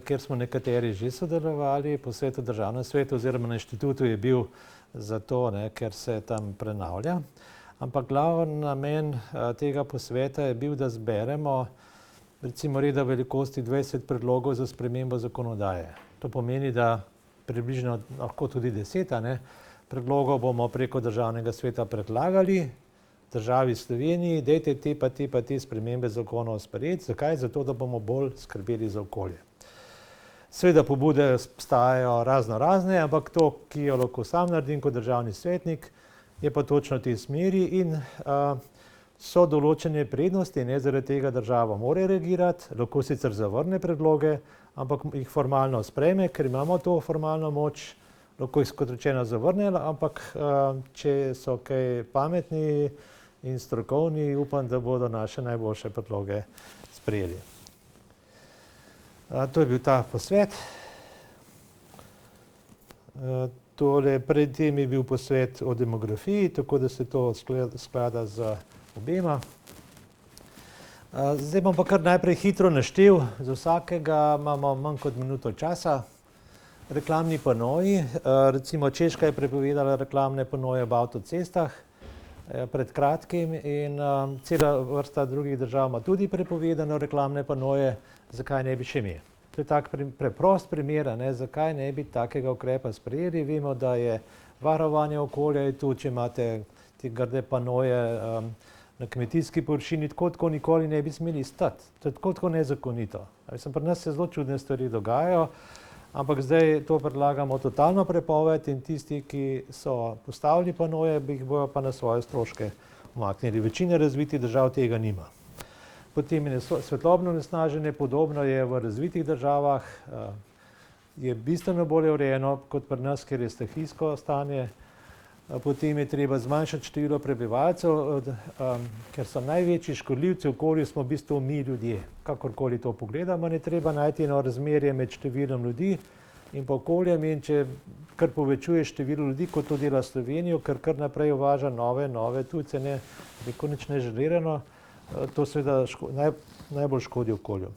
kjer smo nekateri že sodelovali po svetu državnem svetu oziroma na inštitutu je bil zato, ker se tam prenavlja. Ampak glavni namen tega posveta je bil, da zberemo recimo reda velikosti 20 predlogov za spremembo zakonodaje. To pomeni, da približno lahko tudi 10 predlogov bomo preko državnega sveta predlagali državi Sloveniji, dajte te spremembe zakonov sprejeti. Zakaj? Zato, da bomo bolj skrbeli za okolje. Seveda pobude obstajajo razne, ampak to, ki jo lahko sam naredim kot državni svetnik, je pa točno v tej smeri in so določene prednosti, zaradi tega država mora reagirati, lahko sicer zavrne predloge, ampak jih formalno sprejme, ker imamo to formalno moč, lahko jih kot rečeno zavrne, ampak če so kaj pametni in strokovni, upam, da bodo naše najboljše predloge sprejeli. To je bil ta posvet. Pred tem je bil posvet o demografiji, tako da se to sklada z obema. Zdaj bom pa kar najprej hitro naštel, za vsakega imamo manj kot minuto časa. Reklamni panoji, recimo Češka je prepovedala reklamne panoje v avtocestah pred kratkim in cela vrsta drugih držav ima tudi prepovedano reklamne panoje, zakaj ne bi še mi. To je tak preprost primer, zakaj ne bi takega ukrepa sprejeli. Vemo, da je varovanje okolja tu, če imate te grde panoje na kmetijski površini, tako nikoli ne bi smeli stati. To je tako nezakonito. Pri nas se zelo čudne stvari dogajajo, ampak zdaj to predlagamo totalno prepoved in tisti, ki so postavili panoje, jih bojo pa na svoje stroške umaknili. Večina razvitih držav tega nima. Potem je svetlobno onesnaženje, podobno je v razvitih državah, je bistveno bolje urejeno kot pri nas, ker je stihijsko stanje. Potem je treba zmanjšati število prebivalcev, ker so največji škodljivci v okolju smo v bistvu mi ljudje. Kakorkoli to pogledamo, je treba najti eno razmerje med številom ljudi in pa okoljem in če kar povečuje število ljudi, kot to dela Slovenijo, ker kar naprej uvaža nove tujce, nič neželirano, to seveda najbolj škodi okolju.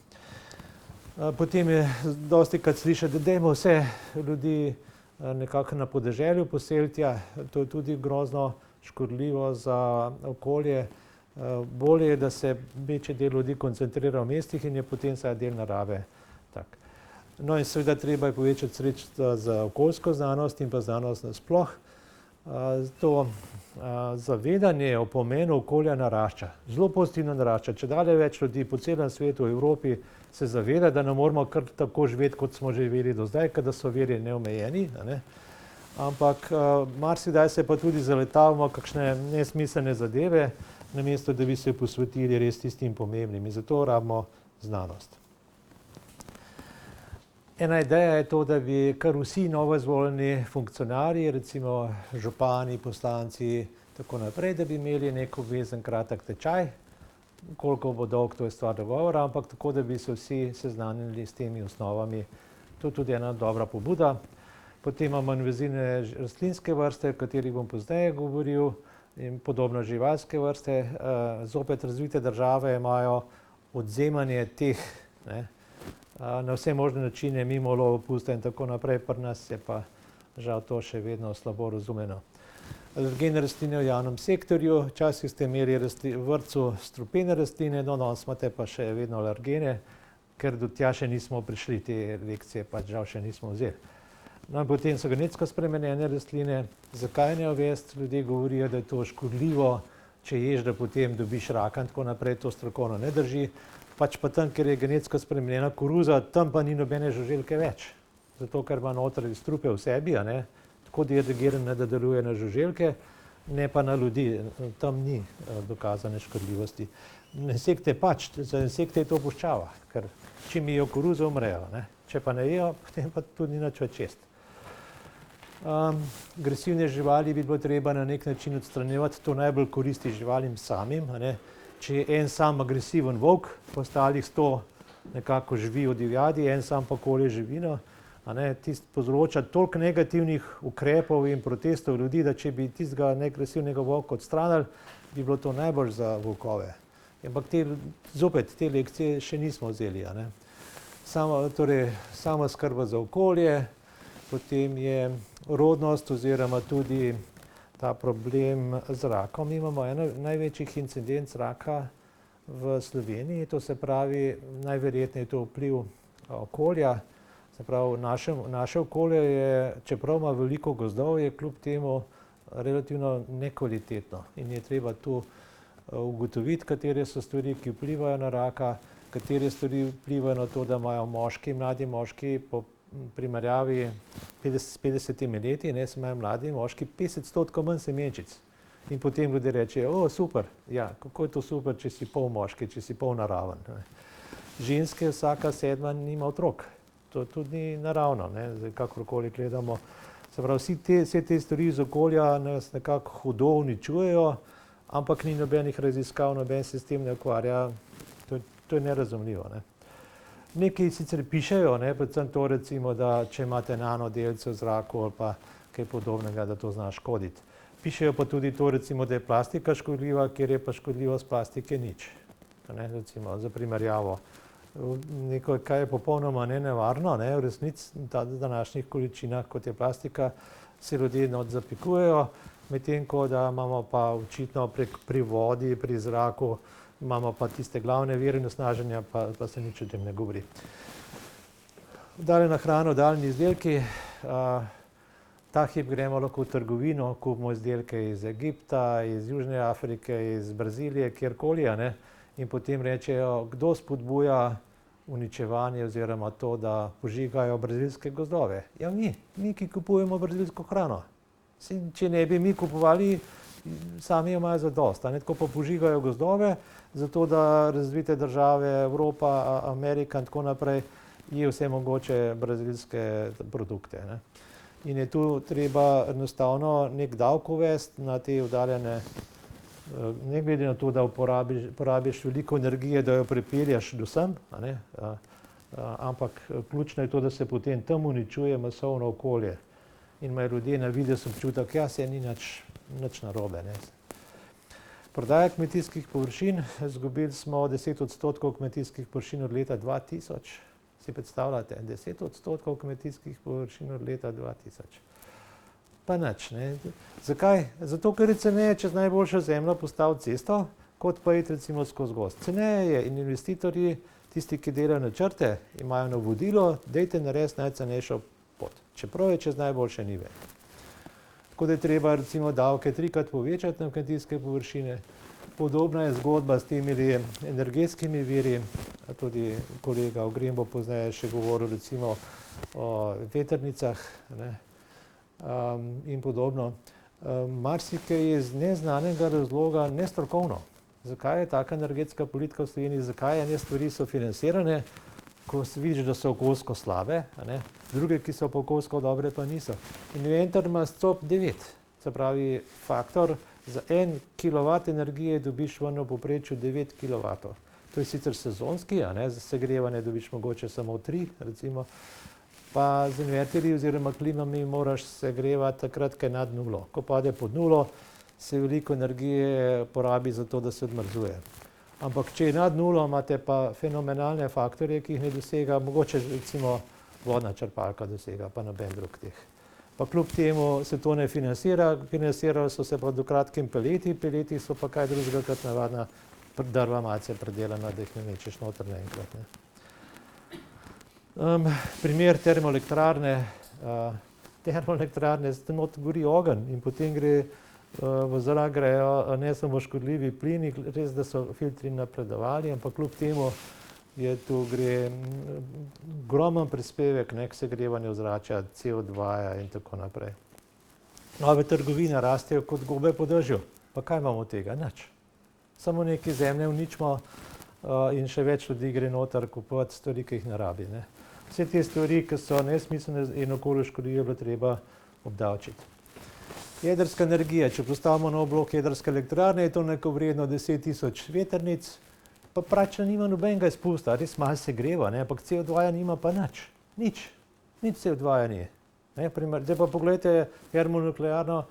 Potem je dostikrat slišati, da dajmo vse ljudi nekako na podeželju poseliti, to je tudi grozno škodljivo za okolje. Bolje je, da se večji del ljudi koncentrira v mestih in je potem vsaj del narave tak. No in seveda treba je povečati sredstva za okoljsko znanost in pa znanost nasploh. To zavedanje o pomenu okolja narašča, zelo pozitivno narašča. Čedalje več ljudi po celem svetu, v Evropi se zaveda, da ne moramo kar tako živeti, kot smo živeli do zdaj, ker da so viri neomejeni. Ampak marsikdaj se pa tudi zaletavamo kakšne nesmiselne zadeve, namesto da bi se posvetili res tistim pomembnim. In zato rabimo znanost. Ena ideja je to, da bi kar vsi novoizvoljeni funkcionarji, recimo župani, poslanci, tako naprej, da bi imeli nek obvezen kratek tečaj. Koliko bo dolg, to je stvar dogovora, ampak tako, da bi se vsi seznanili s temi osnovami. To je tudi ena dobra pobuda. Potem imamo invazivne rastlinske vrste, o katerih bom pozneje govoril, in podobno živalske vrste. Zopet razvite države imajo odvzemanje teh na vse možne načine, mimo lovopusta in tako naprej, pri nas je pa žal to še vedno slabo razumljeno. Alergene rastline v javnem sektorju, včasih ste imeli v vrtcu strupene rastline, danes imate pa še vedno alergene, ker do tja še nismo prišli, te lekcije pa žal še nismo vzeli. No in potem so genetsko spremenjene rastline. Zakaj ne uvesti? Ljudje govorijo, da je to škodljivo, če ješ, da potem dobiš raka in tako naprej, to strokovno ne drži. Pač pa tam, ker je genetsko spremenjena koruza, tam pa ni nobene žuželke več. Zato, ker ima noter strupe v sebi, tako dirigirane, da deluje na žuželke, ne pa na ljudi. Tam ni dokazane škodljivosti. Insekte pač, za insekte je to puščava, ker čim jejo koruzo, umrejo. Če pa ne jejo, potem pa tudi ni nič več jesti. Agresivne živali bi bilo treba na nek način odstranjevati, to najbolj koristi živalim samim. Če je en sam agresiven volk, pa ostalih 100 nekako živi v divjadi, en sam pa kolje živino, tisti povzroča toliko negativnih ukrepov in protestov ljudi, da če bi tistega neagresivnega volka odstranili, bi bilo to najbolj za volkove. Ampak zopet te lekcije še nismo vzeli. Samoskrba za okolje, potem je rodnost oziroma tudi ta problem z rakom. Mi imamo eno največjih incidenc raka v Sloveniji, to se pravi, najverjetneje je to vpliv okolja. Se pravi, naše okolje je, čeprav ima veliko gozdov, je kljub temu relativno nekvalitetno in je treba tu ugotoviti, katere so stvari, ki vplivajo na raka, katere stvari vplivajo na to, da imajo mladi moški po primerjavi s 50 leti, se imajo mladi moški 50% manj semenčic. In potem ljudje rečejo, o super, ja, kako je to super, če si pol moški, če si pol naraven. Ženske vsaka 7. nima otrok. To tudi ni naravno, zdaj kakorkoli gledamo. Se pravi, vse te stvari iz okolja nas nekako hudo uničujejo, ampak ni nobenih raziskav, noben se s tem ne ukvarja. To je nerazumljivo. Nekaj sicer pišejo, predvsem to recimo, da če imate nanodelce v zraku ali pa kaj podobnega, da to zna škoditi. Pišejo pa tudi to recimo, da je plastika škodljiva, kjer je pa škodljivost plastike nič. Recimo za primerjavo. Nekaj, kaj je popolnoma nenevarno, v resnici v današnjih količinah, kot je plastika, se ljudje not zapikujejo, medtem ko da imamo pa očitno pri vodi, pri zraku, imamo pa tiste glavne vire onesnaženja, pa se nič o tem ne govori. Daljna hrana, daljni izdelki. Ta hip gremo lahko v trgovino, kupimo izdelke iz Egipta, iz Južne Afrike, iz Brazilije, kjerkoli, in potem rečejo, kdo spodbuja uničevanje oziroma to, da požigajo brazilske gozdove. Ja, mi, ki kupujemo brazilsko hrano. Če ne bi mi kupovali, sami imajo zadost. Tako pa požigajo gozdove, zato da razvite države, Evropa, Amerika in tako naprej, je vse mogoče brazilske produkte. In je tu treba enostavno nek davek uvesti na te oddaljene, ne glede na to, da porabiš veliko energije, da jo pripelješ do sem, ampak ključno je to, da se potem tam uničuje masovno okolje in imajo ljudje na videz občutek, ja, se ni nič narobe. Prodaja kmetijskih površin, izgubili smo 10% kmetijskih površin od leta 2000. Si predstavljate, 10% kmetijskih površin od leta 2000. Pa nič. Zakaj? Zato, ker je ceneje čez najboljšo zemljo postaviti cesto, kot pa iti recimo skozi gozd. Ceneje je in investitorji, tisti, ki delajo načrte, imajo navodilo, dajte narediti najcenejšo pot. Čeprav je čez najboljše njive. Tako da je treba recimo davke 3-krat povečati na kmetijske površine. Podobna je zgodba s temi energetskimi viri, tudi kolega Ogrembo pozneje še govoril recimo o vetrnicah in podobno. Marsikaj je iz neznanega razloga nestrokovno. Zakaj je taka energetska politika v Sloveniji, zakaj ene stvari so financirane, ko se vidiš, da so okoljsko slabe, druge, ki so pa okoljsko dobre, pa niso. Inventor ima SCOP 9, se pravi faktor, za 1 kilovat energije dobiš v povprečju 9 kilovatov. To je sicer sezonski, za segrevanje dobiš mogoče samo 3, recimo, pa z inverterji oziroma klimami moraš segrevati takrat, ko je nad nulo. Ko pade pod nulo, se veliko energije porabi za to, da se odmrzuje. Ampak če je nad nulo, imate pa fenomenalne faktorje, ki jih ne dosega, mogoče recimo vodna črpalka dosega, pa noben drug teh. Pa kljub temu se to ne financira, financirali so se pa do kratkim peleti, peleti so pa kaj drugega kot navadna drva malce predelana, da jih ne mečeš noter naenkrat. Primer termoelektrarne. Termoelektrarne, not gori ogenj in potem gre v zrak grejo ne samo škodljivi plini, res, da so filtri napredovali, ampak kljub temu je tu gre ogromen prispevek k segrevanju ozračja, CO2 in tako naprej. Nove trgovine rastejo kot gobe po dežju. Pa kaj imamo od tega? Nič. Samo nekaj zemlje uničimo in še več ljudi gre noter kupovati stvari, ki jih ne rabi. Vse te stvari, ki so nesmiselne in okolju škodljive, je bilo treba obdavčiti. Jedrska energija, če postavimo nov blok jedrske elektrarne, je to neko vredno 10 000 vetrnic, pa praktično nima nobenega izpusta, res malo se greva, ampak CO2 nima pa nič. Nič CO2 ni. Zdaj pa pogledajte termonuklearno,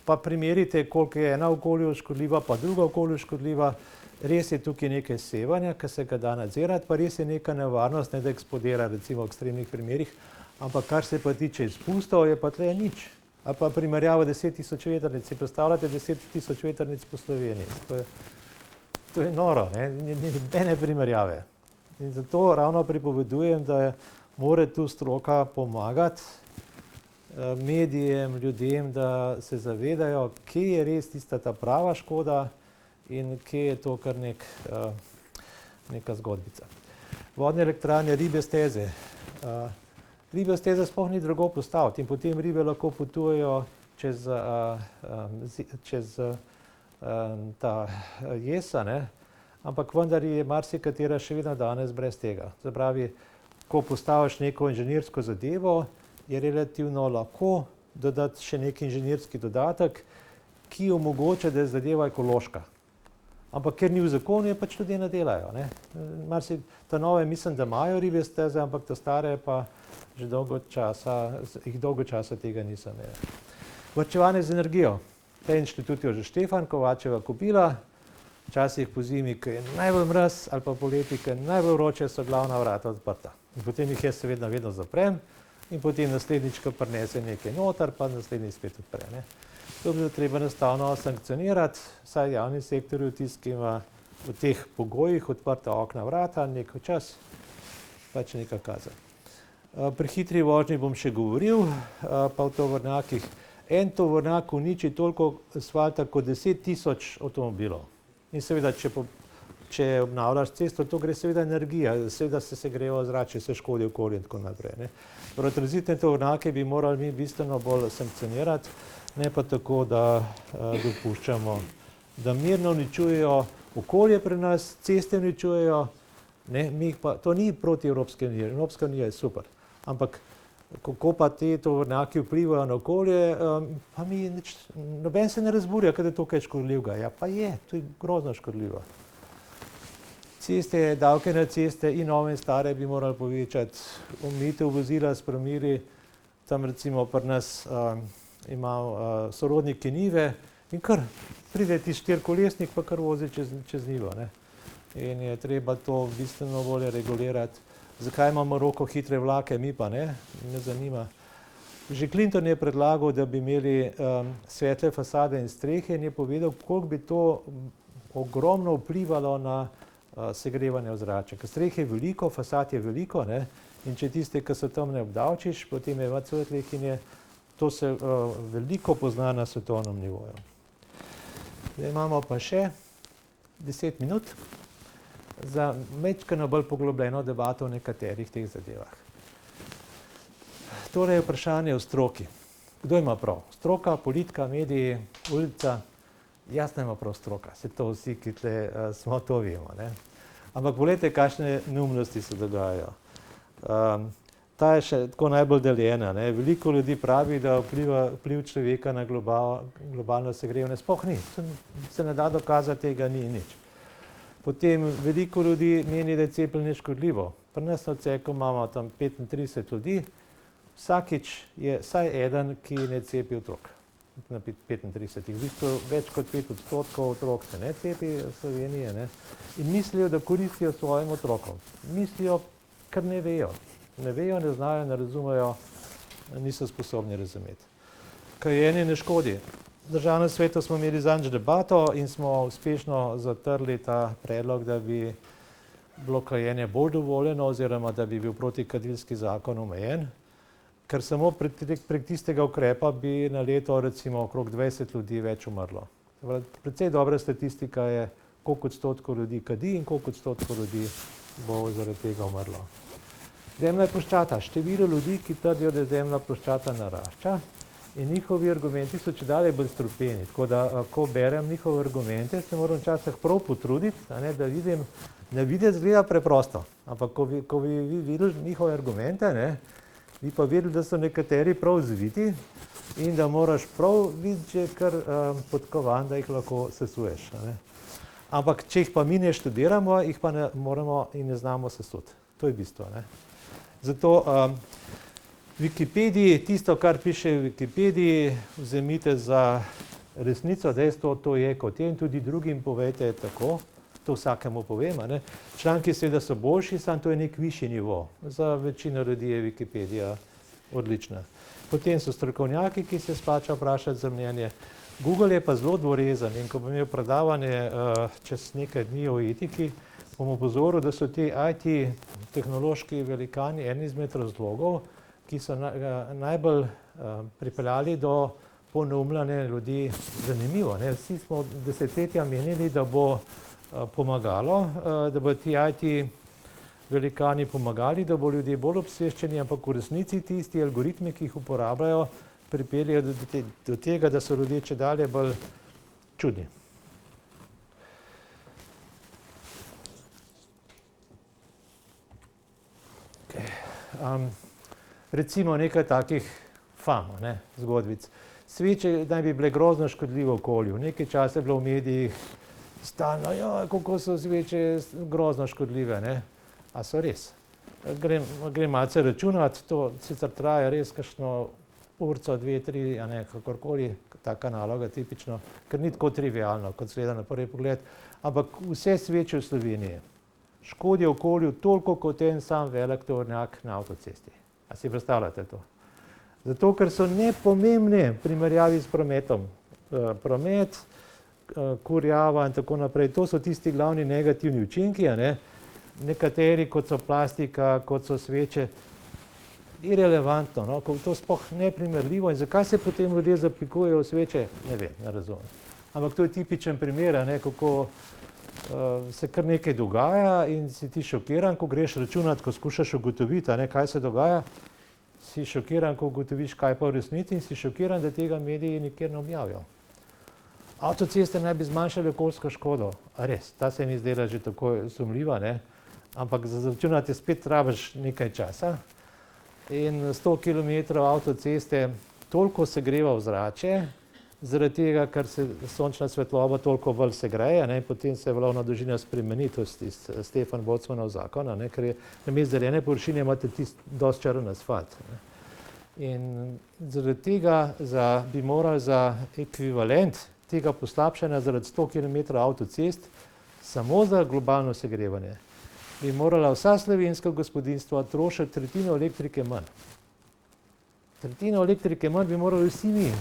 pa primerite, koliko je ena okolju škodljiva, pa druga okolju škodljiva. res je tukaj nekaj sevanja, ki se ga da nadzirati, pa res je neka nevarnost, ne da eksplodira recimo v ekstremnih primerih, ampak kar se pa tiče izpustov, je pa tle nič. Ali pa primerjava 10.000 vetrnic, si predstavljate 10.000 vetrnic po Sloveniji. To je noro, ni nobene primerjave. In zato ravno pripovedujem, da mora tu stroka pomagati medijem, ljudem, da se zavedajo, kje je res tista ta prava škoda in kje je to kar neka zgodbica. Vodne elektrarne, ribje steze. Ribje steze sploh ni drago postaviti in potem ribe lahko potujejo čez ta jesa, ampak vendar je marsikatera še vedno danes brez tega. Se pravi, ko postaviš neko inženirsko zadevo, je relativno lahko dodati še neki inženirski dodatek, ki omogoča, da je zadeva ekološka. Ampak ker ni v zakonu, je pač ljudje ne delajo. Ta nove mislim, da imajo ribje steze, ampak ta stare pa že dolgo časa tega nisem imel. Varčevanje z energijo. Ta inštitut je že Štefan Kovačeva kupila, včasih po zimi, ko je najbolj mraz, ali pa poleti, ko je najbolj vroče, so glavna vrata odprta. In potem jih jaz seveda vedno zaprem in potem naslednjič, ko prinese nekaj noter, pa naslednjič spet odpre. To bi bilo treba enostavno sankcionirati, vsaj javni sektorju, tisti, ki ima v teh pogojih odprta okna, vrata, nekaj čas, pač neka kazen. Pri hitri vožnji bom še govoril, pa v tovornjakih. En tovornjak uniči toliko asfalta kot 10.000 avtomobilov. In seveda, če obnavljaš cesto, to gre seveda energija, seveda se segreva zrače, se škodi okolju in tako naprej. Tranzitne tovornjake bi morali mi bistveno bolj sankcionirati, ne pa tako, da dopuščamo, da mirno uničujejo okolje pri nas, ceste uničujejo, to ni proti Evropske unije, Evropska unija je super, ampak kako pa te tovornjaki vplivajo na okolje, pa noben se ne razburja, kada je to kaj škodljivega. Ja pa je, to je grozno škodljivo. Ceste, davke na ceste in nove in stare bi morali povečati, omejitev vozila s promili, tam recimo pri nas imam sorodnike njive in kar pride ti štirikolesnik, pa kar vozi čez njivo. In je treba to bistveno bolje regulirati. Zakaj imamo roko hitre vlake, mi pa ne, me zanima. Že Clinton je predlagal, da bi imeli svetle fasade in strehe in je povedal, koliko bi to ogromno vplivalo na segrevanje ozračja. Ker streh je veliko, fasad je veliko, in če tiste, ki so tam ne obdavčiš, potem je več svetlih in to se veliko pozna na svetovnem nivoju. Zdaj imamo pa še 10 minut za majčkeno bolj poglobljeno debato o nekaterih teh zadevah. Torej vprašanje o stroki. Kdo ima prav? Stroka, politika, mediji, ulica? Jasno ima prav stroka, se to vsi, ki tle smo, to vemo. Ampak poglejte, kakšne neumnosti se dogajajo. Ta je še tako najbolj deljena. Veliko ljudi pravi, da vpliv človeka na globalno segrevanje sploh ni. Se ne da dokazati, tega ni nič. Potem veliko ljudi meni, da je cepljenje škodljivo. Pri nas na odseku imamo tam 35 ljudi, vsakič je vsaj eden, ki ne cepi otrok. Na 35. V bistvu več kot 5% otrok se ne cepi v Sloveniji in mislijo, da koristijo svojim otrokom. Mislijo, ker ne vejo. Ne vejo, ne znajo, ne razumejo, niso sposobni razumeti. Kajenje ne škodi. V Državnem svetu smo imeli zadnjič debato in smo uspešno zatrli ta predlog, da bi bilo kajenje bolj dovoljeno oziroma da bi bil protikadilski zakon omejen, ker samo prek tistega ukrepa bi na leto recimo okrog 20 ljudi več umrlo. Precej dobra statistika je, koliko odstotkov ljudi kadi in koliko odstotkov ljudi bo zaradi tega umrlo. Zemlja je ploščata. Število ljudi, ki trdijo, da je zemlja ploščata, narašča. In njihovi argumenti so čedalje bolj strupeni, tako da, ko berem njihove argumente, se moram včasih prav potruditi, da vidim, na videz izgleda preprosto, ampak ko bi vi videli njihove argumente, bi pa videli, da so nekateri prav zviti in da moraš prav videti že kar podkovan, da jih lahko sesuješ. Ampak če jih pa mi ne študiramo, jih pa ne moramo in ne znamo sesuti. To je bistvo. Zato Wikipediji, tisto, kar piše v Wikipediji, vzemite za resnico, dejstvo, to je kot je in tudi drugim povejte tako. to vsakemu povem. Članki seveda so boljši, samo to je nek višji nivo. Za večino ljudi je Wikipedija odlična. Potem so strokovnjaki, ki se splača vprašati za mnenje. Google je pa zelo dvorezen in ko bom imel predavanje čez nekaj dni o etiki, bom opozoril, da so ti IT tehnološki velikani eni izmed razlogov, ki so najbolj pripeljali do poneumljanja ljudi. Zanimivo, vsi smo desetletja menili, da bo pomagalo, da bo ti IT velikani pomagali, da bo ljudje bolj obsveščeni, ampak v resnici tisti algoritmi, ki jih uporabljajo, pripeljejo do tega, da so ljudje čedalje bolj čudni. Recimo nekaj takih zgodbic. Sveče naj bi bile grozno škodljive okolju. Nekaj časa je bilo v medijih stalno, kako so sveče grozno škodljive. A so res? Grem malce računati, to sicer traja res kakšno urco, 2, 3, kakorkoli, taka naloga tipično, ker ni tako trivialno, kot se gleda na prvi pogled, ampak vse sveče v Sloveniji škodijo okolju toliko kot en sam velik tovornjak na avtocesti. A si predstavljate to? Zato, ker so nepomembne v primerjavi s prometom. Promet, kurjava in tako naprej, to so tisti glavni negativni učinki, nekateri, kot so plastika, kot so sveče, irelevantno, to sploh neprimerljivo. In zakaj se potem ljudje zapikujejo v sveče? Ne vem, ne razumem. Ampak to je tipičen primer, kako se kar nekaj dogaja in si ti šokiran, ko greš računati, ko skušaš ugotoviti, kaj se dogaja, si šokiran, ko ugotoviš, kaj pa v resnici, in si šokiran, da tega mediji nikjer ne objavijo. Avtoceste naj bi zmanjšali okoljsko škodo. A res, ta se mi zdela že tako sumljiva, ampak za zračunati spet rabiš nekaj časa. In 100 km avtoceste toliko segreva ozračje, zaradi tega, ker se sončna svetloba toliko bolj segreje, potem se valovna dolžina spremeni, to je Stefan Boltzmannov zakon, ker je namesto zelene površine imate dosti črn asfalt. In zaradi tega bi morali za ekvivalent tega poslabšanja zaradi 100 km avtocest samo za globalno segrevanje bi morala vsa slovenska gospodinjstva trošiti tretjino elektrike manj. Tretjino elektrike manj bi morali vsi mi.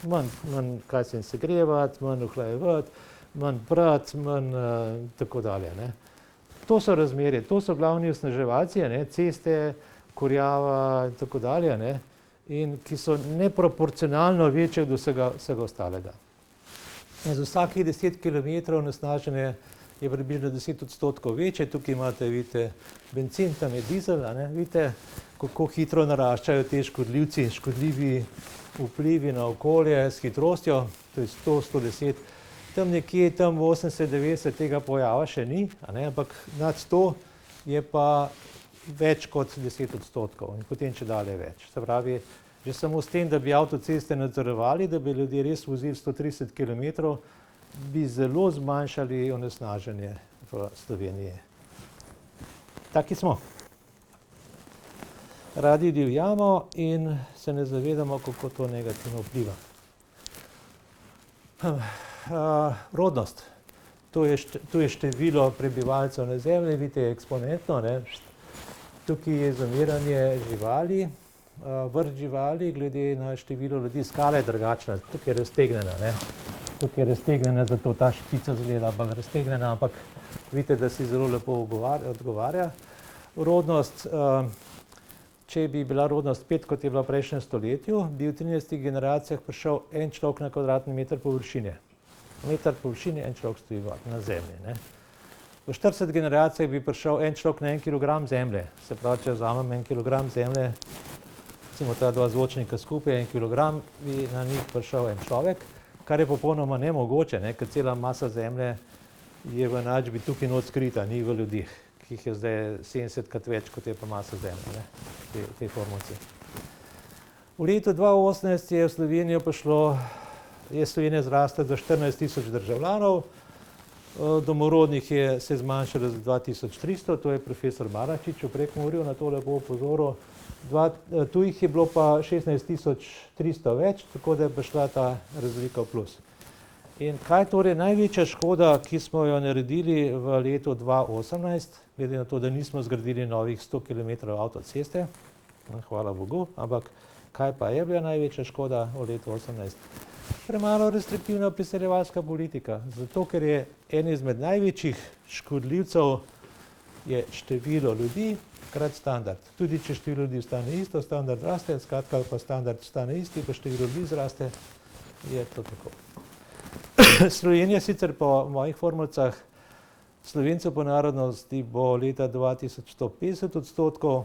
Manj kaj se segrevati, manj ohlajevati, manj prati, manj tako dalje. To so razmerje, to so glavni osnaževalci, ceste, kurjava in tako dalje, in ki so neproporcionalno večje od vsega ostalega. In za vsakih 10 km onesnaženje je približno 10% večje. Tukaj imate, vidite, bencin, tam je dizel, vidite, kako hitro naraščajo te škodljivci, škodljivi vplivi na okolje s hitrostjo, to je 100, 110. Tam nekje, tam 80, 90 tega pojava še ni, ampak nad 100 je pa več kot 10% in potem če dalje več. Se pravi, že samo s tem, da bi avtoceste nadzorovali, da bi ljudje res vozili 130 km, bi zelo zmanjšali onesnaženje v Sloveniji. Taki smo. Radi divjamo in se ne zavedamo, kako to negativno vpliva. Rodnost. To je število prebivalcev na Zemlji, vidite, eksponentno. Tukaj je zamiranje živali, vrst živali, glede na število ljudi, skala je drugačna, tukaj je raztegnjena. Tukaj je raztegnjena, zato ta špica zgleda bolj raztegnjena, ampak vidite, da si zelo lepo odgovarja. Rodnost, če bi bila rodnost 5, kot je bila v prejšnjem stoletju, bi v 13 generacijah prišel en človek na kvadratni meter površine. Meter površine, en človek stoji na Zemlji. V 40 generacijah bi prišel en človek na 1 kilogram zemlje. Se pravi, če vzamem 1 kilogram zemlje, recimo ta dva zvočnika skupaj, 1 kilogram, bi na njih prišel en človek, kar je popolnoma nemogoče, ker cela masa Zemlje je v enačbi tukaj not skrita, ni v ljudeh, ki jih je zdaj 70krat več, kot je pa masa Zemlje, te formacije. V letu 2018 je v Slovenijo prišlo, je Slovenija zrasla za 14 000 državljanov, domorodnih se je zmanjšalo za 2300, to je profesor Maračič v Prekmurju na to lepo opozoril. Tujih je bilo pa 16 300 več, tako da je prišla ta razlika v plus. In kaj je torej največja škoda, ki smo jo naredili v letu 2018, glede na to, da nismo zgradili novih 100 km avtoceste, hvala Bogu, ampak kaj pa je bila največja škoda v letu 2018? Premalo restriktivna priseljevalska politika, zato ker je en izmed največjih škodljivcev je število ljudi krat standard. Tudi če število ljudi ostane isto, standard raste, skratka pa standard ostane isti, pa število ljudi zraste, je to tako. Slovenija sicer po mojih formulcah Slovencev po narodnosti bo leta 2150 odstotkov,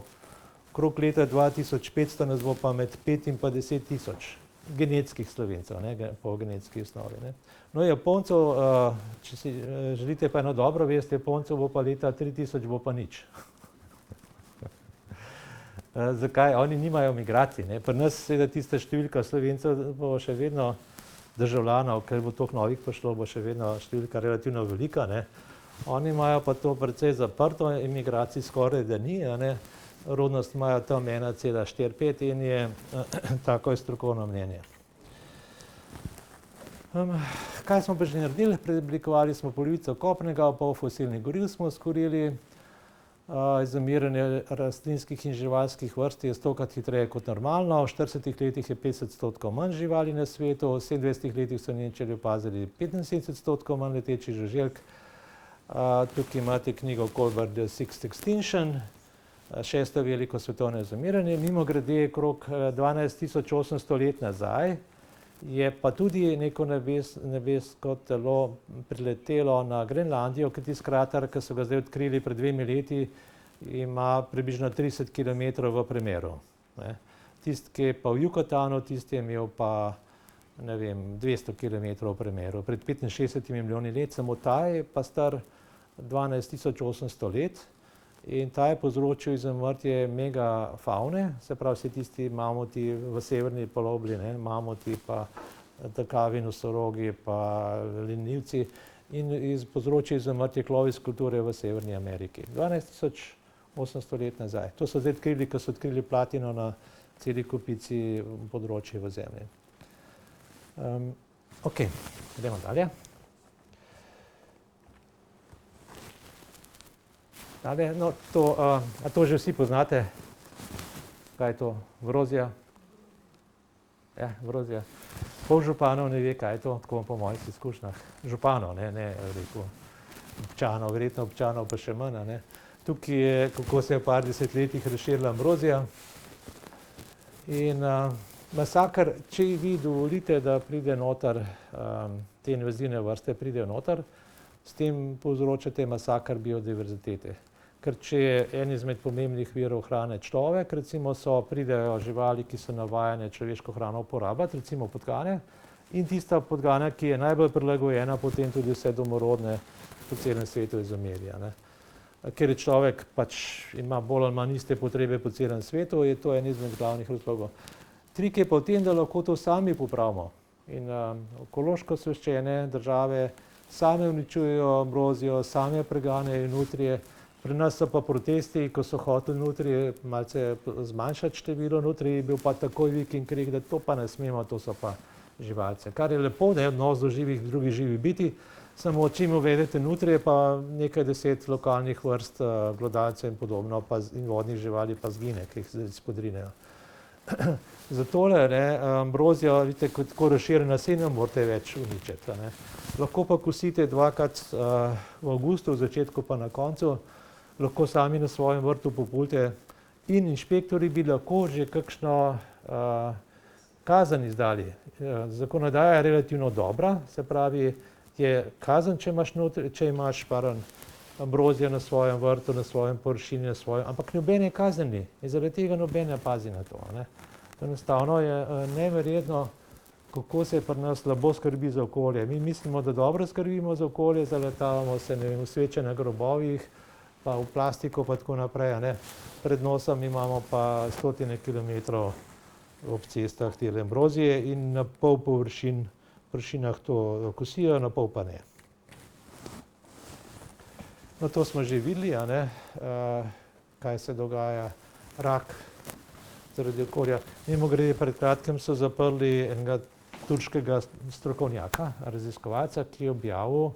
okrog leta 2500 nas bo pa med 5 in pa 10 tisoč genetskih Slovencev, po genetski osnovi. No, Japoncev, če si želite pa eno dobro vest, Japoncev bo pa leta 3000 bo pa nič. Zakaj? Oni nimajo migracij. Pri nas seveda tista številka Slovencev bo še vedno državljanov, ker bo toliko novih prišlo, bo še vedno številka relativno velika. Oni imajo pa to precej zaprto, imigracij skoraj da ni. Rodnost imajo tam 1,45 in je tako je strokovno mnenje. Kaj smo pa že naredili? Preoblikovali smo polovico kopnega, pol fosilnih goriv smo skorili. Izumiranje rastlinskih in živalskih vrst je 100-krat hitreje kot normalno. V 40 letih je 50% manj živali na svetu, v 27 letih so Nemčiji opazili 75% manj letečih žuželk. Tukaj imate knjigo Colbert The Sixth Extinction, 6. veliko svetovno izumiranje. Mimogrede, okrog 12.800 let nazaj je pa tudi neko nebesko telo priletelo na Grenlandijo, ker tisti krater, ki so ga zdaj odkrili pred 2 leti, ima približno 30 km v premeru. Tisti, ki je pa v Yucatanu, tisti je imel pa, ne vem, 200 km v premeru. Pred 65 milijoni let, samo ta je pa star 12.800 let. In ta je povzročil izumrtje megafavne, se pravi vsi tisti mamuti v severni polobli, mamuti pa takavi, nosorogi pa lenivci, in povzročil izumrtje Clovis kulture v Severni Ameriki. 12.800 let nazaj. To so zdaj odkrili, ko so odkrili platino na celi kupici področja v Zemlji. Ok, gremo dalje. No, to že vsi poznate. Kaj je to? Vrozija? Ja, vrozija. Pol županov ne ve, kaj je to, tako po mojih izkušnjah. Županov, ne rekel občanov, verjetno občanov pa še manj. Tukaj je, kako se je v par desetletjih razširila ambrozija. In masakr, če vi dovolite, da pride noter, te invazivne vrste pridejo noter, s tem povzročate masakr biodiverzitete. Ker če je en izmed pomembnih virov hrane človek, recimo pridejo živali, ki so navajene človeško hrano uporabljati, recimo podgane, in tista podgana, ki je najbolj prilagojena, potem tudi vse domorodne po celem svetu izumirijo. Ker je človek pač ima bolj ali manj iste potrebe po celem svetu, je to en izmed glavnih razlogov. Trik je pa v tem, da lahko to sami popravimo. In ekološko osveščene države same uničujejo ambrozijo, same preganjajo nutrije. Pri nas so pa protesti, ko so hoteli nutrije malce zmanjšati število nutrij, je bil pa takoj vik in krik, da to pa ne smemo, to so pa živalce. Kar je lepo, da je odnos do živih drugih živih biti, samo čim uvedete nutrije, pa nekaj 10 lokalnih vrst glodalcev in podobno, in vodnih živali pa zgine, ki jih spodrinejo. Zatole ambrozijo, vidite, kot tako razširjena se ne morate več uničiti. Lahko pa kosite dvakrat v avgustu, v začetku pa na koncu, lahko sami na svojem vrtu populite in inšpektori bi lahko že kakšno kazen izdali. Zakonodaja je relativno dobra, se pravi, je kazen, če imaš ambrozijo na svojem vrtu, na svojem površini, ampak nobene kazen ni in zaradi tega nobene pazi na to. Enostavno je neverjetno, kako se pri nas slabo skrbi za okolje. Mi mislimo, da dobro skrbimo za okolje, zaletavamo se v sveče na grobovih, pa v plastiko pa tako naprej. Pred nosom imamo pa 100 kilometrov ob cestah te ambrozije in na pol površinah to kosijo, na pol pa ne. No, to smo že videli, kaj se dogaja, rak zaradi okolja. Mimogrede, pred kratkim so zaprli enega turškega strokovnjaka, raziskovalca, ki je objavil,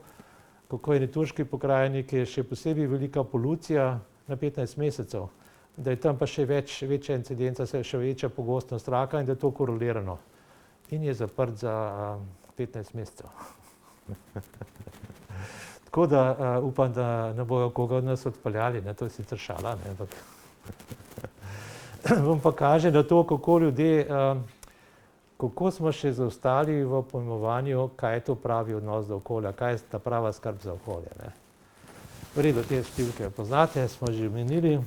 kako je na turški pokrajini, ki je še posebej velika polucija na 15 mesecev, da je tam pa še večja incidenca, še večja pogostnost raka in da je to korelirano. In je zaprt za 15 mesecev. Tako da upam, da ne bojo koga od nas odpeljali, to je sicer šala, ampak vam pa kaže na to, kako ljudje, kako smo še zaostali v pojmovanju, kaj je to pravi odnos do okolja, kaj je ta prava skrb za okolje. V redu, te številke poznate, smo že omenili.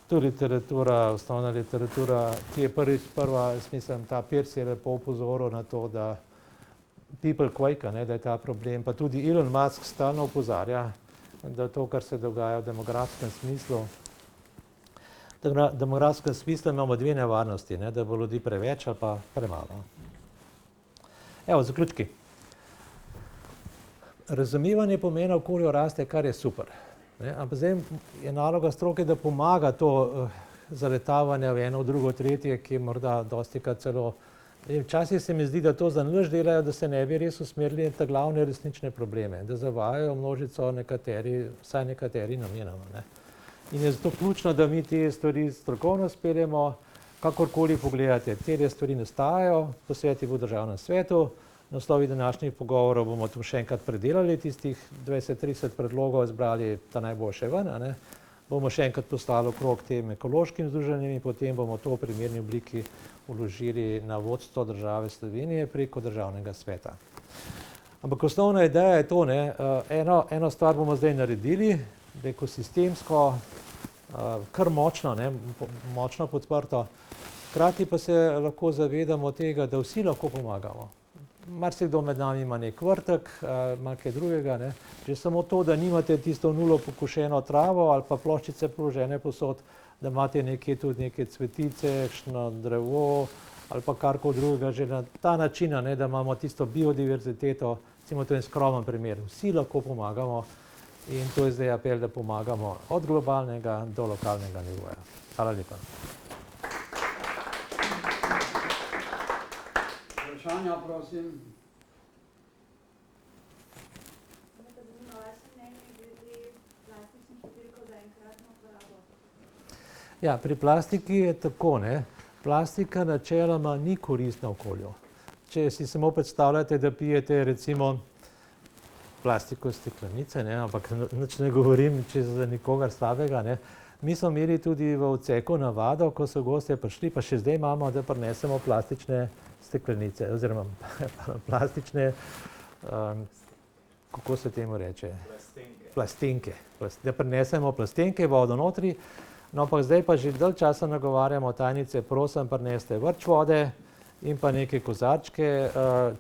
To je literatura, osnovna literatura, ki je prva, jaz mislim, ta Peirce je lepo upozoril na to, da people quake, da je ta problem, pa tudi Elon Musk stalno opozarja, da to, kar se dogaja v demografskem smislu, v demografskem smislu imamo dve nevarnosti, da bo ljudi preveč ali pa premalo. Evo, zaključki. Razumevanje pomena okolja raste, kar je super. Ampak zdaj je naloga stroke, da pomaga to zaletavanje v eno, v drugo, tretje, ki je morda dostikrat celo. Včasih se mi zdi, da to za nič delajo, da se ne bi res usmerili na glavne resnične probleme, da zavajajo množico nekateri, vsaj nekateri namenoma. In je zato ključno, da mi te stvari strokovno speljemo, kakorkoli pogledate. Te stvari nastajajo, posveti v državnem svetu, na osnovi današnjih pogovorov bomo tu še enkrat predelali tistih 20-30 predlogov, izbrali ta najboljše ven, bomo še enkrat poslali okrog tem ekološkim združenjem in potem bomo to v primerni obliki vložili na vodstvo države Slovenije preko državnega sveta. Ampak osnovna ideja je to, eno stvar bomo zdaj naredili, da je ekosistemsko kar močno, močno podprto, hkrati pa se lahko zavedamo tega, da vsi lahko pomagamo. Marsikdo med nami ima nek vrtek, ima kaj drugega, že samo to, da nimate tisto nulo pokošeno travo ali pa ploščice položene posod, da imate nekje tudi neke cvetice, kakšno drevo ali pa karkoli drugega, že na ta način, da imamo tisto biodiverziteto, recimo to je en skromen primer, vsi lahko pomagamo in to je zdaj apel, da pomagamo od globalnega do lokalnega nivoja. Hvala lepa. Vprašanja, prosim. Ja, pri plastiki je tako, plastika načeloma ni koristna okolju. Če si samo predstavljate, da pijete recimo plastiko steklenice, ampak nič ne govorim čez nikogar slabega, mi smo imeli tudi v odseku navado, ko so gostje prišli, pa še zdaj imamo, da prinesemo plastične steklenice, oziroma plastične, kako se temu reče? Plastenke. Da prinesemo plastenke, vodo notri, no pa zdaj pa že dalj časa nagovarjamo tajnice, prosim, prineste vrč vode in pa neke kozarčke,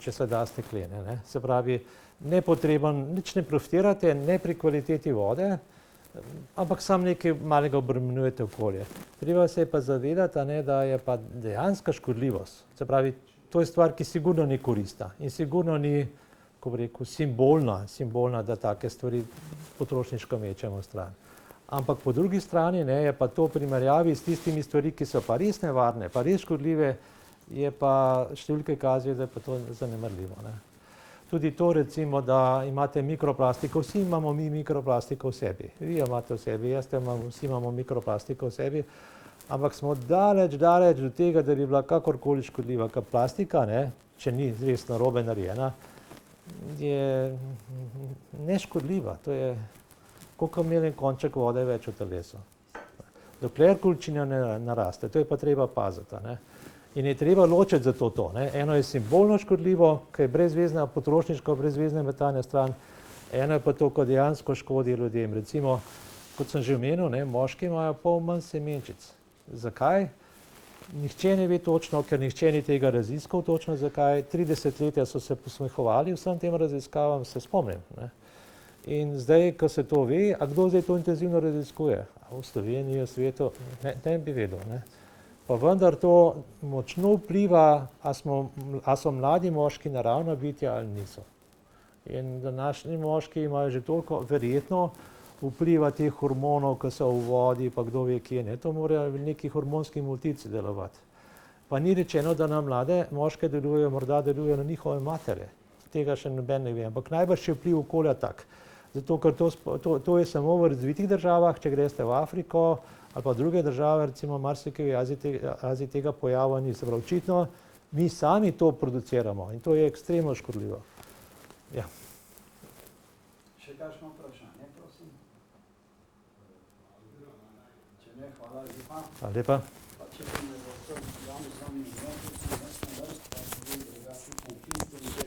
če se da steklene. Se pravi, nepotreben, nič ne profitirate, ne pri kvaliteti vode, ampak samo nekaj malega obremenjujete okolje. Treba se je pa zavedati, da je pa dejanska škodljivost. Se pravi, to je stvar, ki sigurno ni koristna in sigurno ni, ko bi rekel, simbolna, da take stvari potrošniško mečemo stran. Ampak po drugi strani je pa to v primerjavi s tistimi stvari, ki so pa res nevarne, pa res škodljive, je pa številke kazujejo, da je pa to zanemarljivo. Tudi to recimo, da imate mikroplastiko, vsi imamo mi mikroplastiko v sebi. Vi jo imate v sebi, vsi imamo mikroplastiko v sebi, ampak smo daleč do tega, da bi bila kakorkoli škodljiva. Ker plastika, če ni res narobe narejena, je neškodljiva. To je, koliko imeli konček vode več v telesu. Dokler količina ne naraste, to je pa treba paziti. In je treba ločiti za to. Eno je simbolno škodljivo, ki je brezvezna, potrošniško brezvezne metanje stran, eno je pa to, ko dejansko škodi ljudem. Recimo, kot sem že omenil, moški imajo pol manj semenčic. Zakaj? Nihče ne ve točno, ker nihče ni tega raziskal točno zakaj. 30 let so se posmehovali vsem tem raziskavam, se spomnim. In zdaj, ko se to ve, a kdo zdaj to intenzivno raziskuje? V Sloveniji, v svetu, ne bi vedel. Pa vendar to močno vpliva, a so mladi moški naravna bitja ali niso. In današnji moški imajo že toliko verjetno vpliva teh hormonov, ki so v vodi, pa kdo ve kje. To morajo neki hormonski multici delovati. Pa ni rečeno, da na mlade moške delujejo, morda delujejo na njihove matere. Tega še noben ne ve, ampak najbrž je vpliv okolja tak. Zato, ker to je samo v razvitih državah, če greste v Afriko ali pa druge države, recimo marsikaj v Aziji tega pojava ni. Se pravi, očitno mi sami to produciramo in to je ekstremno škodljivo. Ja. Še kakšno vprašanje, prosim? Če ne, hvala lepa. Hvala lepa. Pa če bi me v tem programu z vami imel, tudi sem vrsta, pa bi bil drugačni konflikt.